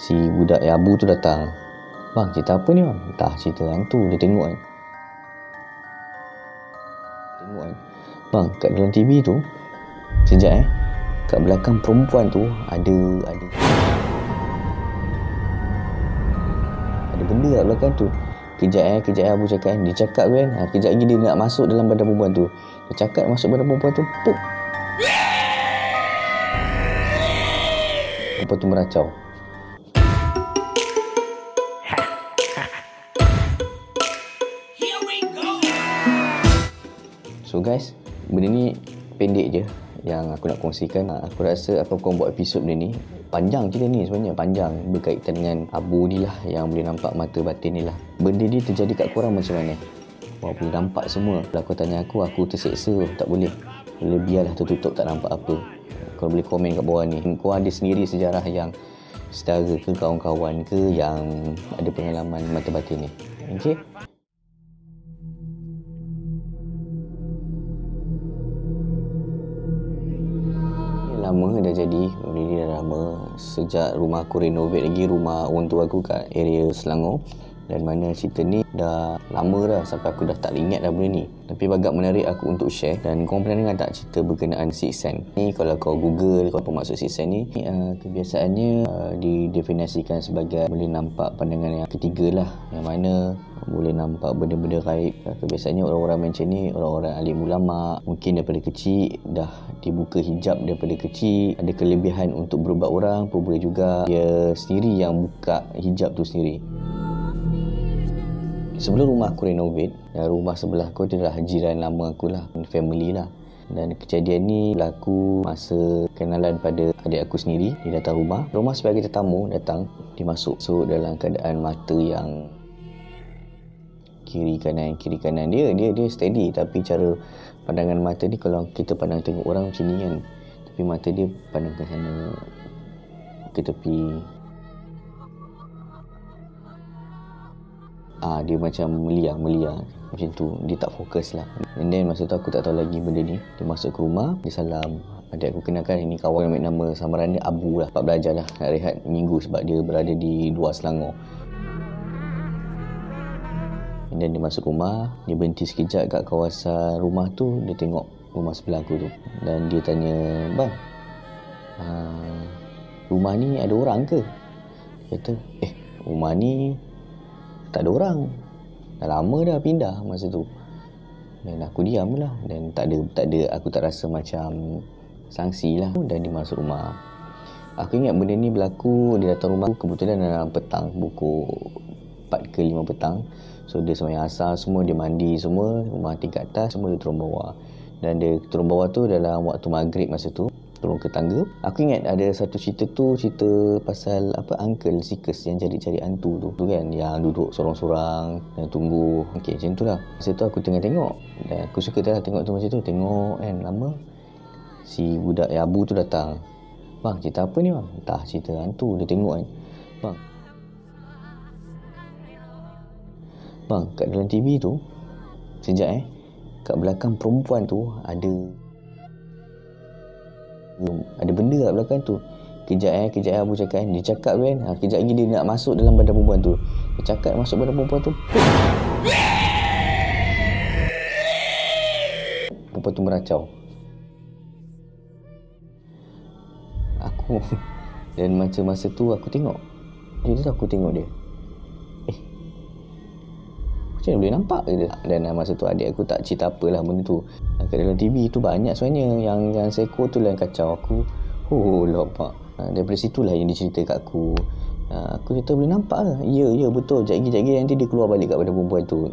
Si budak yang abu tu datang. Bang, cerita apa ni bang? Entah, cerita hantu. Dia tengok kan. Bang, kat dalam TV tu, sekejap kat belakang perempuan tu ada benda kat belakang tu. Kejap Abu cakap dia cakap kan, kejap lagi dia nak masuk dalam badan perempuan tu. Dia cakap masuk badan perempuan tu, puk. Perempuan tu meracau. So guys, benda ni pendek je yang aku nak kongsikan. Aku rasa apa kau buat episod benda ni panjang cerita ni sebenarnya, panjang berkaitan dengan abu ni lah, yang boleh nampak mata batin ni lah. Benda ni terjadi kat korang macam mana? Wah, boleh nampak semua. Kalau kau tanya aku terseksa, tak boleh. Biarlah tertutup, tak nampak apa. Kau boleh komen kat bawah ni. Kau ada sendiri sejarah yang saudara ke kawan-kawan ke yang ada pengalaman mata batin ni. Okay? Lama dah jadi, ini dah lama sejak rumah aku renovate lagi, rumah orang tua aku kat area Selangor. Dan mana cerita ni dah lama dah sampai aku dah tak ingat dah benda ni. Tapi agak menarik aku untuk share. Dan korang pernah dengar tak cerita berkenaan Sixth Sense ni? Kalau kau google, kau apa maksud Sixth Sense ni, kebiasaannya didefinisikan sebagai boleh nampak pandangan yang ketiga lah, yang mana boleh nampak benda-benda gaib. Kebiasaannya orang-orang macam ni orang-orang alim ulama, mungkin daripada kecil dah dibuka hijab daripada kecil, ada kelebihan untuk berubat orang pun boleh juga. Dia sendiri yang buka hijab tu sendiri. Sebelum rumah aku renovate, rumah sebelah aku adalah jiran lama aku lah, family lah. Dan kejadian ni berlaku masa kenalan pada adik aku sendiri. Dia datang rumah sebagai tetamu datang. Dia masuk dalam keadaan mata yang kiri kanan dia steady, tapi cara pandangan mata ni, kalau kita pandang tengok orang macam ni kan, tapi mata dia pandang ke sana, ke tepi. Dia macam melia macam tu, dia tak fokus lah. And then masa tu aku tak tahu lagi benda ni. Dia masuk ke rumah, dia salam. Adik aku kenalkan, ini kawan ambil nama samaran dia Abu lah. Tempat belajar lah, nak rehat minggu sebab dia berada di luar Selangor. And then dia masuk rumah, dia berhenti sekejap kat kawasan rumah tu. Dia tengok rumah sebelah aku tu, dan dia tanya, bang, rumah ni ada orang ke? Dia kata, rumah ni tak ada orang, dah lama dah pindah masa tu. Dan aku diam lah, dan tak ada aku tak rasa macam sangsi lah. Dan dia masuk rumah. Aku ingat benda ni berlaku, dia datang rumah aku kebetulan dalam petang, pukul 4 ke 5 petang. So dia sembahyang asar semua, dia mandi semua, rumah tingkat atas semua dia turun bawah. Dan dia turun bawah tu dalam waktu maghrib masa tu, turun ke tangga. Aku ingat ada satu cerita pasal uncle Sikus yang cari-cari hantu tu kan, yang duduk sorang-sorang dan tunggu. Okey, macam tu lah. Masa tu aku tengah tengok, dan aku suka dah tengok tu macam tu. Tengok kan, lama si budak yang abu tu datang. Bang, cerita apa ni bang? Entah, cerita hantu. Dia tengok kan. Bang, kat dalam TV tu, sekejap kat belakang perempuan tu ada benda kat belakang tu. Kejap Abu cakap dia cakap kan, kejap lagi dia nak masuk dalam badan perempuan tu. Dia cakap masuk badan perempuan tu, puk. Perempuan tu meracau. Dan macam masa tu aku tengok dia, macam mana boleh nampak je. Dan masa tu adik aku tak cerita apalah benda tu. Kat dalam TV tu banyak sebenarnya yang seko tu lah yang kacau aku. Lompak. Daripada situlah yang dia cerita kat aku. Aku kata boleh nampak lah. Ya betul. Sekejap lagi nanti dia keluar balik kat badan perempuan tu.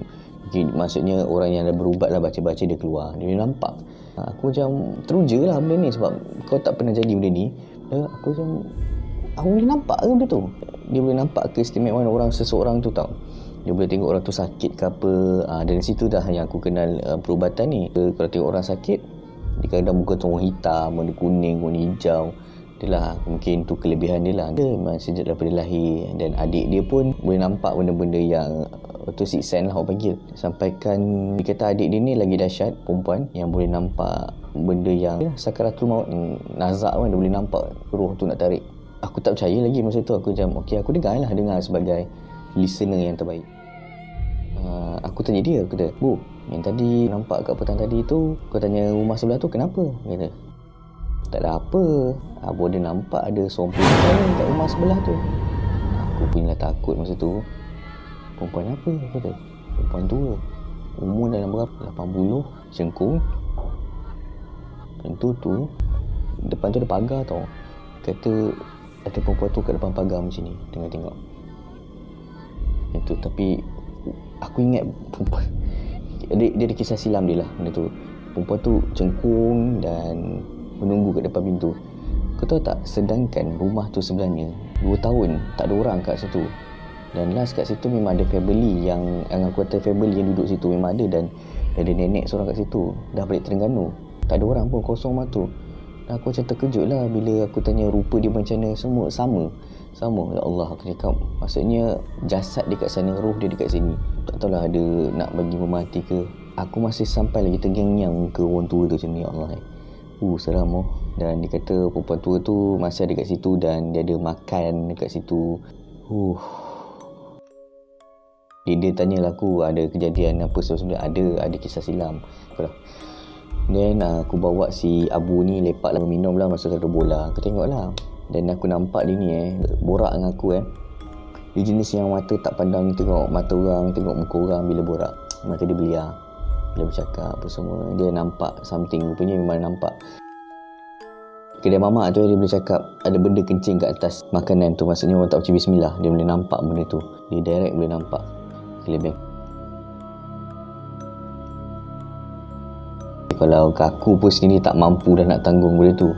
Maksudnya orang yang dah berubat lah, baca-baca dia keluar. Dia boleh nampak. Aku macam teruja lah benda ni, sebab kau tak pernah jadi benda ni. Aku boleh nampak ke benda tu. Dia boleh nampak keistimewaan seseorang tu tau. Dia boleh tengok orang tu sakit ke apa. Dari situ dah yang aku kenal perubatan ni. Kalau tengok orang sakit, dia kadang muka tu warna hitam, warna kuning, warna hijau. Itulah mungkin tu kelebihan dia lah. Dia sejak daripada lahir. Dan adik dia pun boleh nampak benda-benda yang tu Sixth Sense lah orang panggil. Sampaikan dia kata adik dia ni lagi dahsyat, perempuan yang boleh nampak benda yang sakaratul maut, nazak kan, dia boleh nampak roh tu nak tarik. Aku tak percaya lagi masa tu. Aku macam okey, aku dengar sebagai listener yang terbaik. Aku tanya dia, aku kata, "Bu, yang tadi nampak kat petang tadi tu, kau tanya rumah sebelah tu kenapa?" Dia kata, "Tak ada apa. Abang dia nampak ada seorang perempuan kat rumah sebelah tu." Aku punya takut masa tu. "Perempuan apa?" Dia kata, "Perempuan tua. Umur dalam berapa? 80, cengkung. Pintu tu, depan tu ada pagar tau. Kata ada perempuan tu kat depan pagar macam ni, tengok-tengok." Itu, tapi aku ingat perempuan dia ada kisah silam dia lah benda tu. Perempuan tu cengkung dan menunggu kat depan pintu. Kau tahu tak, sedangkan rumah tu sebenarnya 2 tahun tak ada orang kat situ. Dan last kat situ memang ada family yang anggota family yang duduk situ memang ada, dan ada nenek seorang kat situ. Dah balik Terengganu, tak ada orang pun, kosong rumah tu. Dan aku macam terkejut lah bila aku tanya rupa dia macam mana. Semua sama. Ya Allah, aku cakap, maksudnya jasad dia kat sana, roh dia dekat sini. Tak tahulah ada nak bagi memati ke. Aku masih sampai lagi tergengyang muka orang tua tu macam ni. Ya Allah, seram oh. Dan dia kata perempuan tua tu masih ada kat situ dan dia ada makan dekat situ. Dia tanyalah aku ada kejadian apa sebenarnya. Ada kisah silam. Dan aku bawa si Abu ni lepak lah, minum lah masa ada bola. Aku tengok lah. Dan aku nampak dia ni borak dengan aku. Dia jenis yang mata tak pandang tengok mata orang, tengok muka orang bila borak. Mata dia belia. Bila bercakap apa semua, dia nampak something. Rupanya memang nampak. Kedai mamak tu dia boleh cakap ada benda kencing kat atas makanan tu. Maksudnya orang tak baca bismillah, dia boleh nampak benda tu. Dia direct boleh nampak. Kelebihan. Kalau aku pun sendiri tak mampu dah nak tanggung benda tu,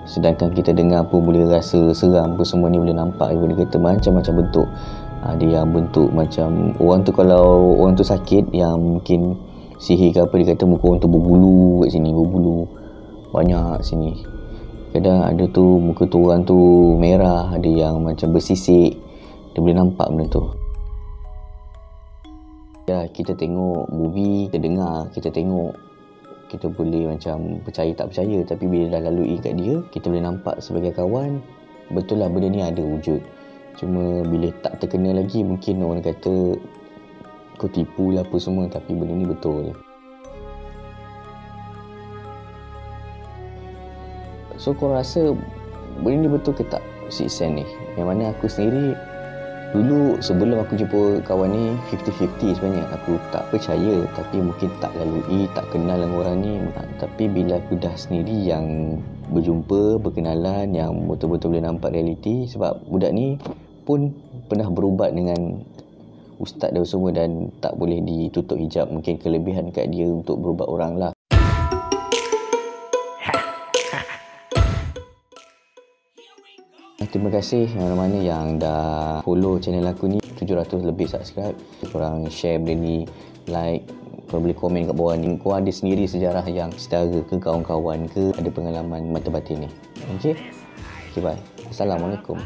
sedangkan kita dengar pun boleh rasa seram pun, semua ni boleh nampak. Dia kata macam-macam bentuk. Ada yang bentuk macam orang tu, kalau orang tu sakit yang mungkin sihir ke apa, dia kata muka orang tu berbulu kat sini, berbulu banyak sini. Kadang ada tu muka tu orang tu merah, ada yang macam bersisik. Dia boleh nampak benda tu. Ya, kita tengok movie, kita dengar, kita tengok, kita boleh macam percaya tak percaya. Tapi bila dah lalui kat dia, kita boleh nampak sebagai kawan, betul lah benda ni ada wujud. Cuma bila tak terkena lagi, mungkin orang kata kau tipu lah apa semua, tapi benda ni betul. So kau rasa benda ni betul ke tak, Sixth Sense ni? Yang mana aku sendiri dulu sebelum aku jumpa kawan ni 50-50 sebenarnya. Aku tak percaya, tapi mungkin tak lalui, tak kenal dengan orang ni. Tapi bila aku dah sendiri yang berjumpa, berkenalan, yang betul-betul boleh nampak realiti. Sebab budak ni pun pernah berubat dengan ustaz dan semua, dan tak boleh ditutup hijab. Mungkin kelebihan kat dia untuk berubat orang lah. Terima kasih mana-mana yang dah follow channel aku ni. 700 lebih subscribe. Korang share benda ni, like, korang boleh komen kat bawah ni. Korang ada sendiri sejarah yang saudara ke, kawan-kawan ke, ada pengalaman mata batin ni. Okay, bye. Assalamualaikum.